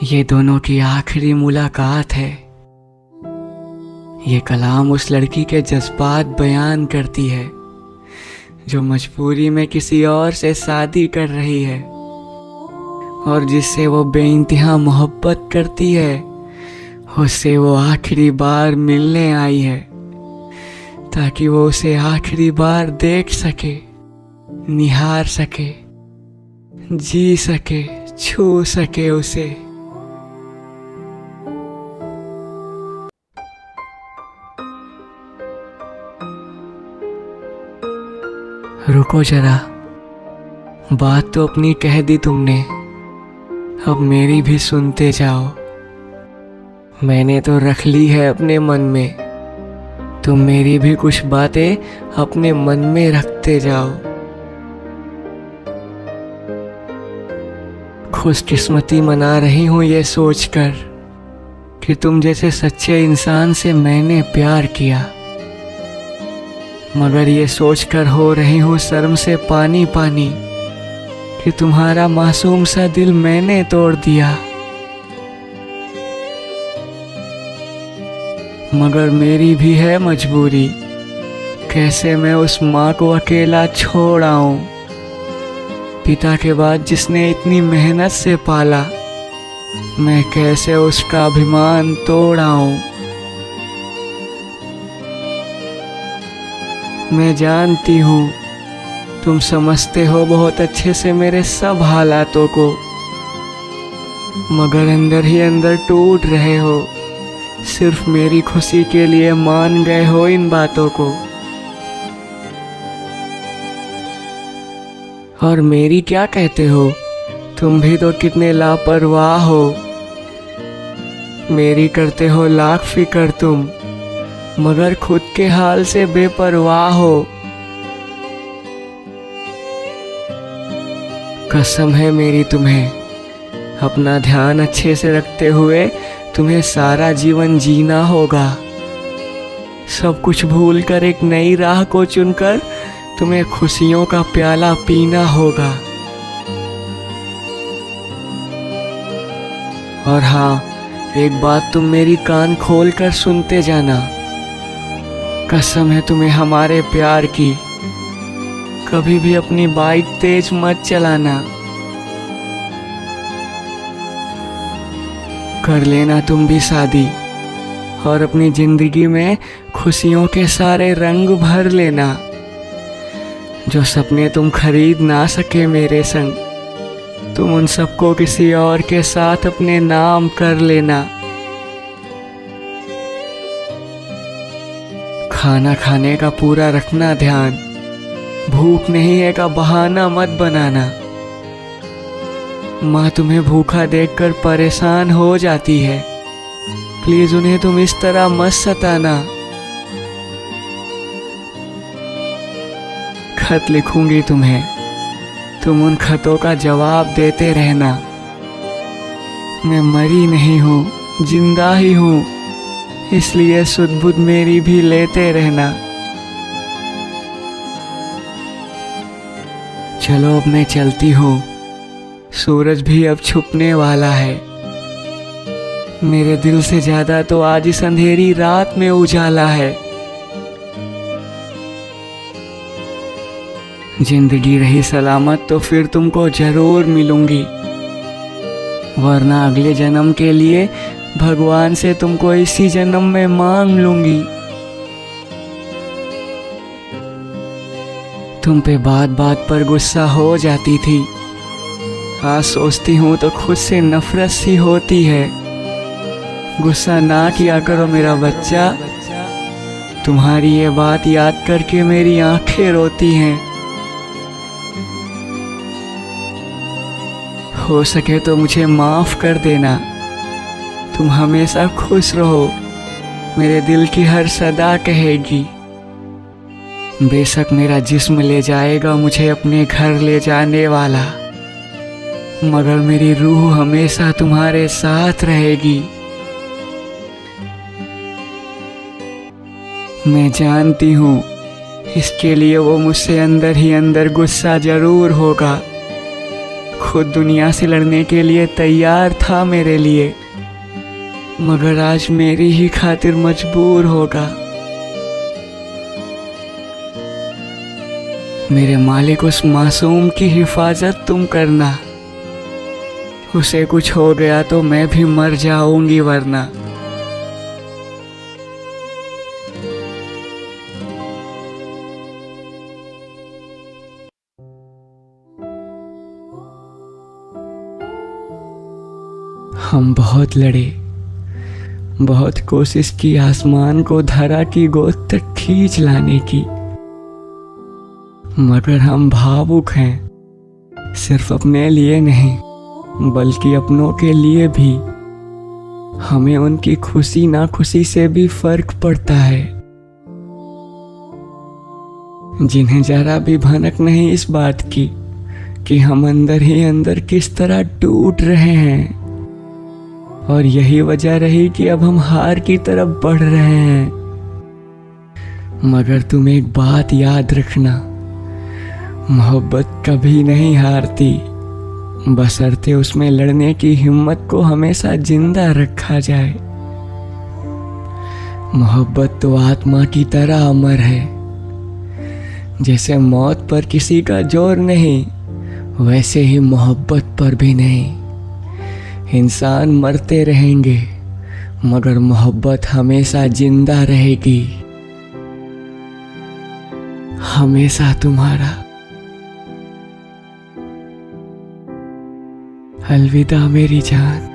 ये दोनों की आखिरी मुलाकात है। ये कलाम उस लड़की के जज्बात बयान करती है जो मजबूरी में किसी और से शादी कर रही है और जिससे वो बेइंतहा मोहब्बत करती है, उससे वो आखिरी बार मिलने आई है ताकि वो उसे आखिरी बार देख सके, निहार सके, जी सके, छू सके उसे। रुको जरा, बात तो अपनी कह दी तुमने, अब मेरी भी सुनते जाओ। मैंने तो रख ली है अपने मन में, तुम मेरी भी कुछ बातें अपने मन में रखते जाओ। खुशकिस्मती मना रही हूँ ये सोचकर कि तुम जैसे सच्चे इंसान से मैंने प्यार किया, मगर ये सोचकर हो रही हूँ शर्म से पानी पानी कि तुम्हारा मासूम सा दिल मैंने तोड़ दिया। मगर मेरी भी है मजबूरी, कैसे मैं उस माँ को अकेला छोड़ आऊं, पिता के बाद जिसने इतनी मेहनत से पाला, मैं कैसे उसका अभिमान तोड़ आऊं। मैं जानती हूँ तुम समझते हो बहुत अच्छे से मेरे सब हालातों को, मगर अंदर ही अंदर टूट रहे हो। सिर्फ मेरी खुशी के लिए मान गए हो इन बातों को। और मेरी क्या कहते हो, तुम भी तो कितने लापरवाह हो। मेरी करते हो लाख फिक्र तुम, मगर खुद के हाल से बेपरवाह हो। कसम है मेरी तुम्हें, अपना ध्यान अच्छे से रखते हुए तुम्हें सारा जीवन जीना होगा। सब कुछ भूलकर एक नई राह को चुनकर तुम्हें खुशियों का प्याला पीना होगा। और हाँ, एक बात तुम मेरी कान खोलकर सुनते जाना, कसम है तुम्हें हमारे प्यार की, कभी भी अपनी बाइक तेज मत चलाना। कर लेना तुम भी शादी और अपनी जिंदगी में खुशियों के सारे रंग भर लेना। जो सपने तुम खरीद ना सके मेरे संग, तुम उन सबको किसी और के साथ अपने नाम कर लेना। खाना खाने का पूरा रखना ध्यान, भूख नहीं है का बहाना मत बनाना। माँ तुम्हें भूखा देखकर परेशान हो जाती है, प्लीज उन्हें तुम इस तरह मत सताना। खत लिखूंगी तुम्हें, तुम उन खतों का जवाब देते रहना। मैं मरी नहीं हूँ, जिंदा ही हूँ, इसलिए सुध बुध मेरी भी लेते रहना। चलो अब मैं चलती हूँ, सूरज भी अब छुपने वाला है। मेरे दिल से ज्यादा तो आज इस अंधेरी रात में उजाला है। जिंदगी रही सलामत तो फिर तुमको जरूर मिलूंगी, वरना अगले जन्म के लिए भगवान से तुमको इसी जन्म में मांग लूंगी। तुम पे बात बात पर गुस्सा हो जाती थी, आज सोचती हूँ तो खुद से नफरत सी होती है। गुस्सा ना किया करो मेरा बच्चा, तुम्हारी ये बात याद करके मेरी आंखें रोती हैं। हो सके तो मुझे माफ कर देना, तुम हमेशा खुश रहो, मेरे दिल की हर सदा कहेगी। बेशक मेरा जिस्म ले जाएगा मुझे अपने घर ले जाने वाला, मगर मेरी रूह हमेशा तुम्हारे साथ रहेगी। मैं जानती हूँ इसके लिए वो मुझसे अंदर ही अंदर गुस्सा जरूर होगा, खुद दुनिया से लड़ने के लिए तैयार था मेरे लिए, मगर आज मेरी ही खातिर मजबूर होगा। मेरे मालिक, उस मासूम की हिफाजत तुम करना। उसे कुछ हो गया तो मैं भी मर जाऊंगी वरना। हम बहुत लड़े, बहुत कोशिश की आसमान को धरा की गोद तक खींच लाने की, मगर हम भावुक हैं, सिर्फ अपने लिए नहीं बल्कि अपनों के लिए भी। हमें उनकी खुशी ना खुशी से भी फर्क पड़ता है, जिन्हें जरा भी भनक नहीं इस बात की कि हम अंदर ही अंदर किस तरह टूट रहे हैं। और यही वजह रही कि अब हम हार की तरफ बढ़ रहे हैं। मगर तुम एक बात याद रखना, मोहब्बत कभी नहीं हारती, बशर्ते उसमें लड़ने की हिम्मत को हमेशा जिंदा रखा जाए। मोहब्बत तो आत्मा की तरह अमर है, जैसे मौत पर किसी का जोर नहीं, वैसे ही मोहब्बत पर भी नहीं। इंसान मरते रहेंगे मगर मोहब्बत हमेशा जिंदा रहेगी। हमेशा तुम्हारा। अलविदा मेरी जान।